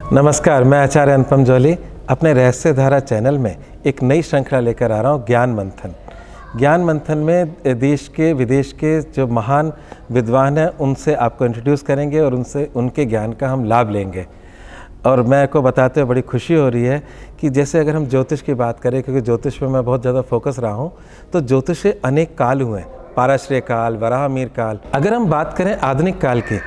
नमस्कार, मैं आचार्य अनुपम जौली अपने रहस्य धारा चैनल में एक नई श्रृंखला लेकर आ रहा हूँ, ज्ञान मंथन। ज्ञान मंथन में देश के विदेश के जो महान विद्वान हैं उनसे आपको इंट्रोड्यूस करेंगे और उनके ज्ञान का हम लाभ लेंगे। और मैं को बताते हुए बड़ी खुशी हो रही है कि जैसे अगर हम ज्योतिष की बात करें, क्योंकि ज्योतिष पे मैं बहुत ज़्यादा फोकस रहा हूँ, तो ज्योतिष के अनेक काल हुए हैं, पाराश्रय काल, वराहमिहिर काल। अगर हम बात करें आधुनिक काल की,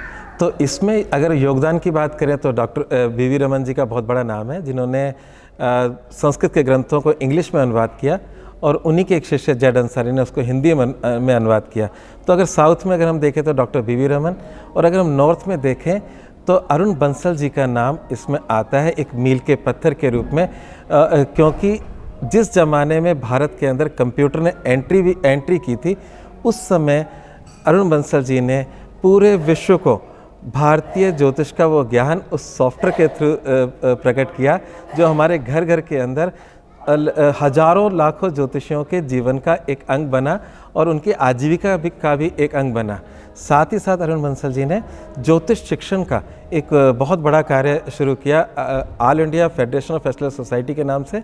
तो इसमें अगर योगदान की बात करें तो डॉक्टर वी रमन जी का बहुत बड़ा नाम है, जिन्होंने संस्कृत के ग्रंथों को इंग्लिश में अनुवाद किया और उन्हीं के एक शिष्य जेड अंसारी ने उसको हिंदी में अनुवाद किया। तो अगर साउथ में अगर हम देखें तो डॉक्टर वी रमन, और अगर हम नॉर्थ में देखें तो अरुण बंसल जी का नाम इसमें आता है एक मील के पत्थर के रूप में, क्योंकि जिस ज़माने में भारत के अंदर कंप्यूटर ने एंट्री की थी, उस समय अरुण बंसल जी ने पूरे विश्व को भारतीय ज्योतिष का वो ज्ञान उस सॉफ्टवेयर के थ्रू प्रकट किया, जो हमारे घर घर के अंदर हजारों लाखों ज्योतिषियों के जीवन का एक अंग बना और उनकी आजीविका का भी एक अंग बना। साथ ही साथ अरुण बंसल जी ने ज्योतिष शिक्षण का एक बहुत बड़ा कार्य शुरू किया all India federation of astrology society के नाम से,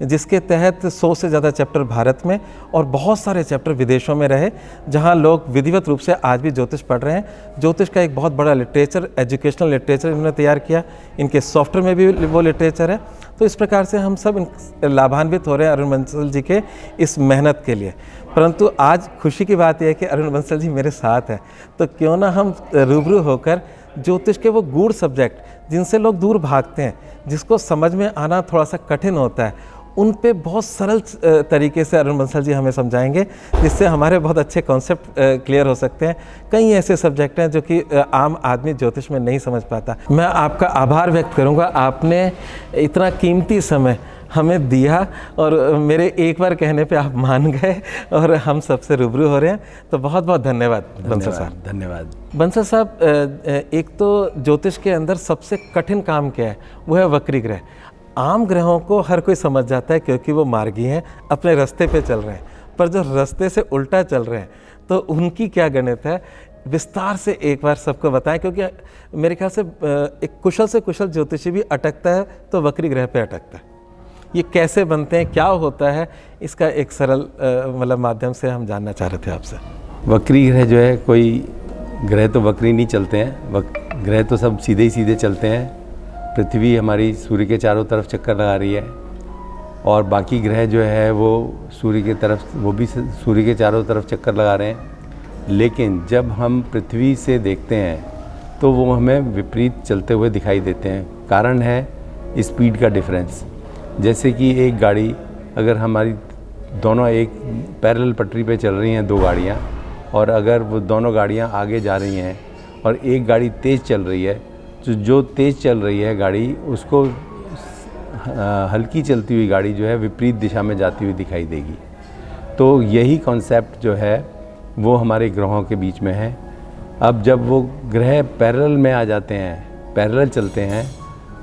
जिसके तहत 100 से ज़्यादा चैप्टर भारत में और बहुत सारे चैप्टर विदेशों में रहे, जहां लोग विधिवत रूप से आज भी ज्योतिष पढ़ रहे हैं। ज्योतिष का एक बहुत बड़ा लिटरेचर, एजुकेशनल लिटरेचर इन्होंने तैयार किया, इनके सॉफ्टवेयर में भी वो लिटरेचर है। तो इस प्रकार से हम सब लाभान्वित हो रहे हैं अरुण बंसल जी के इस मेहनत के लिए। परंतु आज खुशी की बात यह है कि अरुण बंसल जी मेरे साथ हैं, तो क्यों ना हम रूबरू होकर ज्योतिष के वो गूढ़ सब्जेक्ट जिनसे लोग दूर भागते हैं, जिसको समझ में आना थोड़ा सा कठिन होता है, उन पे बहुत सरल तरीके से अरुण बंसल जी हमें समझाएंगे, जिससे हमारे बहुत अच्छे कॉन्सेप्ट क्लियर हो सकते हैं। कई ऐसे सब्जेक्ट हैं जो कि आम आदमी ज्योतिष में नहीं समझ पाता। मैं आपका आभार व्यक्त करूंगा, आपने इतना कीमती समय हमें दिया और मेरे एक बार कहने पे आप मान गए और हम सबसे रूबरू हो रहे हैं, तो बहुत बहुत धन्यवाद बंसल साहब। धन्यवाद बंसल साहब, एक तो ज्योतिष के अंदर सबसे कठिन काम क्या है, वो है वक्री ग्रह। आम ग्रहों को हर कोई समझ जाता है क्योंकि वो मार्गी हैं, अपने रास्ते पे चल रहे हैं, पर जो रास्ते से उल्टा चल रहे हैं तो उनकी क्या गणित है, विस्तार से एक बार सबको बताएं, क्योंकि मेरे ख्याल से एक कुशल से कुशल ज्योतिषी भी अटकता है तो वक्री ग्रह पे अटकता है। ये कैसे बनते हैं, क्या होता है, इसका एक सरल मतलब माध्यम से हम जानना चाह रहे थे आपसे। वक्री ग्रह जो है, कोई ग्रह तो वक्री नहीं चलते हैं, ग्रह तो सब सीधे ही सीधे चलते हैं। पृथ्वी हमारी सूर्य के चारों तरफ चक्कर लगा रही है और बाकी ग्रह जो है वो सूर्य के तरफ, वो भी सूर्य के चारों तरफ चक्कर लगा रहे हैं। लेकिन जब हम पृथ्वी से देखते हैं तो वो हमें विपरीत चलते हुए दिखाई देते हैं। कारण है स्पीड का डिफरेंस। जैसे कि एक गाड़ी, अगर हमारी दोनों एक पैरेलल पटरी पे चल रही हैं, दो गाड़ियाँ, और अगर वो दोनों गाड़ियाँ आगे जा रही हैं और एक गाड़ी तेज़ चल रही है, तो जो तेज़ चल रही है गाड़ी, उसको हल्की चलती हुई गाड़ी जो है विपरीत दिशा में जाती हुई दिखाई देगी। तो यही कॉन्सेप्ट जो है वो हमारे ग्रहों के बीच में है। अब जब वो ग्रह पैरेलल में आ जाते हैं, पैरेलल चलते हैं,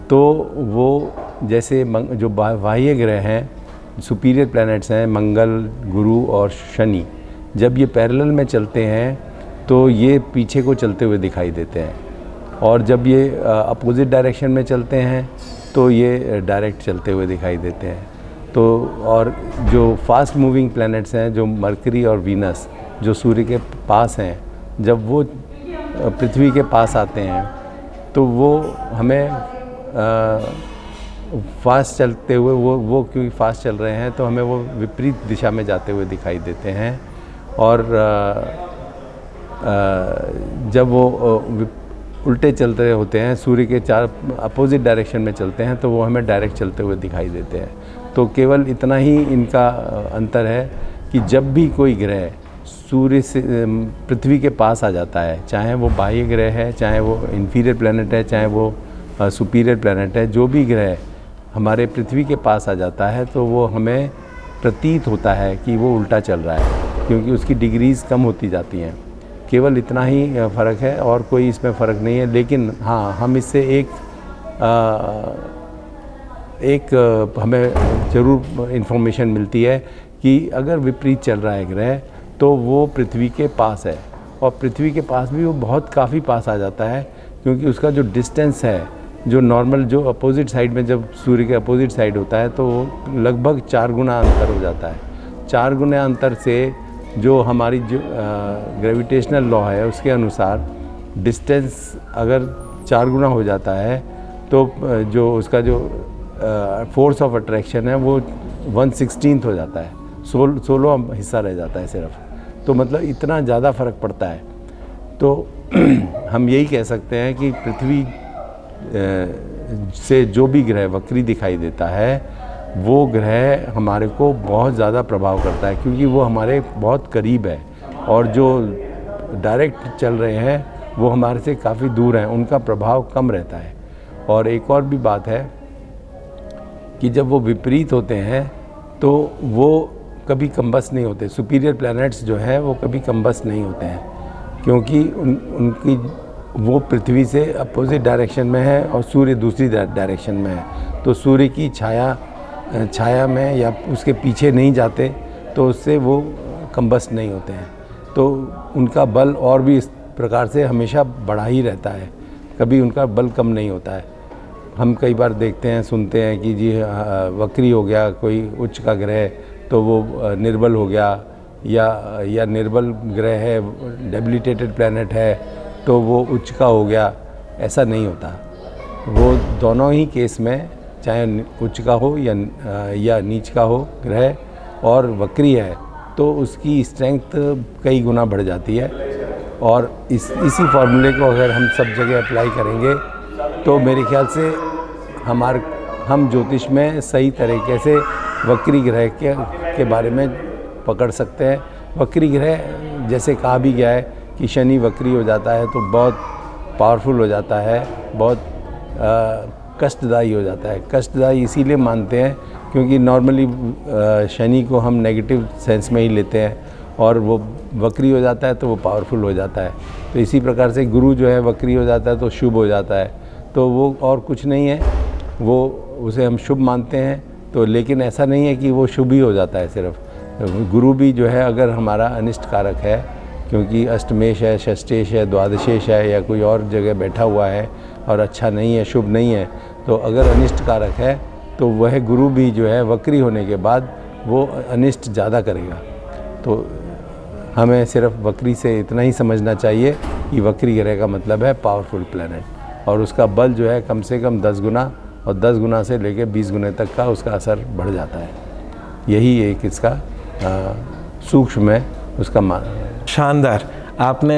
तो वो जैसे जो बाह्य ग्रह हैं, सुपीरियर प्लैनेट्स हैं, मंगल, गुरु और शनि, जब ये पैरेलल में चलते हैं तो ये पीछे को चलते हुए दिखाई देते हैं, और जब ये अपोजिट डायरेक्शन में चलते हैं तो ये डायरेक्ट चलते हुए दिखाई देते हैं। तो और जो फास्ट मूविंग प्लैनेट्स हैं, जो मरकरी और वीनस, जो सूर्य के पास हैं, जब वो पृथ्वी के पास आते हैं तो वो हमें फास्ट चलते हुए, वो क्योंकि फास्ट चल रहे हैं तो हमें वो विपरीत दिशा में जाते हुए दिखाई देते हैं। और जब वो उल्टे चलते रहे होते हैं, सूर्य के चार अपोजिट डायरेक्शन में चलते हैं, तो वो हमें डायरेक्ट चलते हुए दिखाई देते हैं। तो केवल इतना ही इनका अंतर है कि जब भी कोई ग्रह सूर्य से पृथ्वी के पास आ जाता है, चाहे वो बाह्य ग्रह है, चाहे वो इन्फीरियर प्लैनेट है, चाहे वो सुपीरियर प्लैनेट है, जो भी ग्रह हमारे पृथ्वी के पास आ जाता है तो वो हमें प्रतीत होता है कि वो उल्टा चल रहा है, क्योंकि उसकी डिग्रीज़ कम होती जाती हैं। केवल इतना ही फ़र्क है और कोई इसमें फ़र्क नहीं है। लेकिन हाँ, हम इससे हमें ज़रूर इन्फॉर्मेशन मिलती है कि अगर विपरीत चल रहा है ग्रह तो वो पृथ्वी के पास है, और पृथ्वी के पास भी वो बहुत काफ़ी पास आ जाता है, क्योंकि उसका जो डिस्टेंस है, जो नॉर्मल जो अपोजिट साइड में जब सूर्य के अपोजिट साइड होता है तो वो लगभग 4 गुना अंतर हो जाता है। 4 गुना अंतर से जो हमारी जो ग्रेविटेशनल लॉ है उसके अनुसार डिस्टेंस अगर 4 गुना हो जाता है तो जो उसका जो फोर्स ऑफ अट्रैक्शन है वो 1/16 हो जाता है, 16वां हिस्सा रह जाता है सिर्फ। तो मतलब इतना ज़्यादा फ़र्क पड़ता है। तो हम यही कह सकते हैं कि पृथ्वी से जो भी ग्रह वक्री दिखाई देता है वो ग्रह हमारे को बहुत ज़्यादा प्रभाव करता है, क्योंकि वो हमारे बहुत करीब है, और जो डायरेक्ट चल रहे हैं वो हमारे से काफ़ी दूर हैं, उनका प्रभाव कम रहता है। और एक और भी बात है कि जब वो विपरीत होते हैं तो वो कभी कम्बस्ट नहीं होते। सुपीरियर प्लैनेट्स जो हैं वो कभी कम्बस्ट नहीं होते हैं, क्योंकि उनकी वो पृथ्वी से अपोजिट डायरेक्शन में है और सूर्य दूसरी डायरेक्शन में है। तो सूर्य की छाया में या उसके पीछे नहीं जाते, तो उससे वो कम्बस्ट नहीं होते हैं। तो उनका बल और भी इस प्रकार से हमेशा बढ़ा ही रहता है, कभी उनका बल कम नहीं होता है। हम कई बार देखते हैं, सुनते हैं कि जी वक्री हो गया कोई उच्च का ग्रह तो वो निर्बल हो गया, या निर्बल ग्रह है, डेबिलिटेटेड प्लैनेट है तो वो उच्च का हो गया। ऐसा नहीं होता। वो दोनों ही केस में, चाहे उच्च का हो या नीच का हो ग्रह, और वक्री है तो उसकी स्ट्रेंथ कई गुना बढ़ जाती है। और इसी फॉर्मूले को अगर हम सब जगह अप्लाई करेंगे तो मेरे ख्याल से हम ज्योतिष में सही तरीके से वक्री ग्रह के बारे में पकड़ सकते हैं। वक्री ग्रह जैसे कहा भी गया है कि शनि वक्री हो जाता है तो बहुत पावरफुल हो जाता है, बहुत कष्टदायी हो जाता है। कष्टदायी इसीलिए मानते हैं क्योंकि नॉर्मली शनि को हम नेगेटिव सेंस में ही लेते हैं, और वो वक्री हो जाता है तो वो पावरफुल हो जाता है। तो इसी प्रकार से गुरु जो है वक्री हो जाता है तो शुभ हो जाता है। तो वो और कुछ नहीं है, वो उसे हम शुभ मानते हैं। तो लेकिन ऐसा नहीं है कि वो शुभ ही हो जाता है सिर्फ। गुरु भी जो है अगर हमारा अनिष्ट कारक है, क्योंकि अष्टमेश है, षष्ठेश है, द्वादशेश है, या कोई और जगह बैठा हुआ है और अच्छा नहीं है, शुभ नहीं है, तो अगर अनिष्ट कारक है तो वह गुरु भी जो है वक्री होने के बाद वो अनिष्ट ज़्यादा करेगा। तो हमें सिर्फ वक्री से इतना ही समझना चाहिए कि वक्री ग्रह का मतलब है पावरफुल प्लैनेट, और उसका बल जो है कम से कम 10 गुना, और 10 गुना से लेकर 20 गुने तक का उसका असर बढ़ जाता है। यही एक इसका सूक्ष्म है उसका शानदार। आपने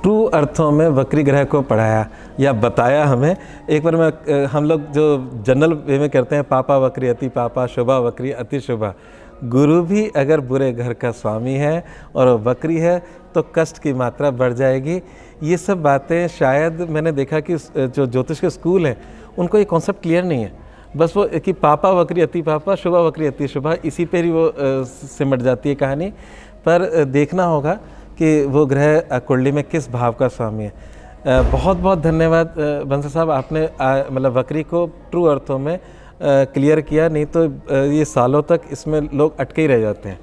ट्रू अर्थों में वक्री ग्रह को पढ़ाया या बताया हमें। एक बार हम लोग जो जनरल वे में करते हैं, पापा वक्री अति पापा, शुभा वक्री अति शुभा। गुरु भी अगर बुरे घर का स्वामी है और वक्री है तो कष्ट की मात्रा बढ़ जाएगी। ये सब बातें शायद मैंने देखा कि जो ज्योतिष के स्कूल हैं उनको ये कॉन्सेप्ट क्लियर नहीं है। बस वो कि पापा वक्री अति पापा, शुभा वक्री अति शुभा, इसी पर ही वो सिमट जाती है कहानी। पर देखना होगा कि वो ग्रह कुंडली में किस भाव का स्वामी है। बहुत बहुत धन्यवाद बंसल साहब, आपने मतलब वक्री को ट्रू अर्थों में क्लियर किया, नहीं तो ये सालों तक इसमें लोग अटके ही रह जाते हैं।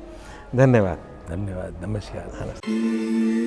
धन्यवाद। धन्यवाद। नमस्कार।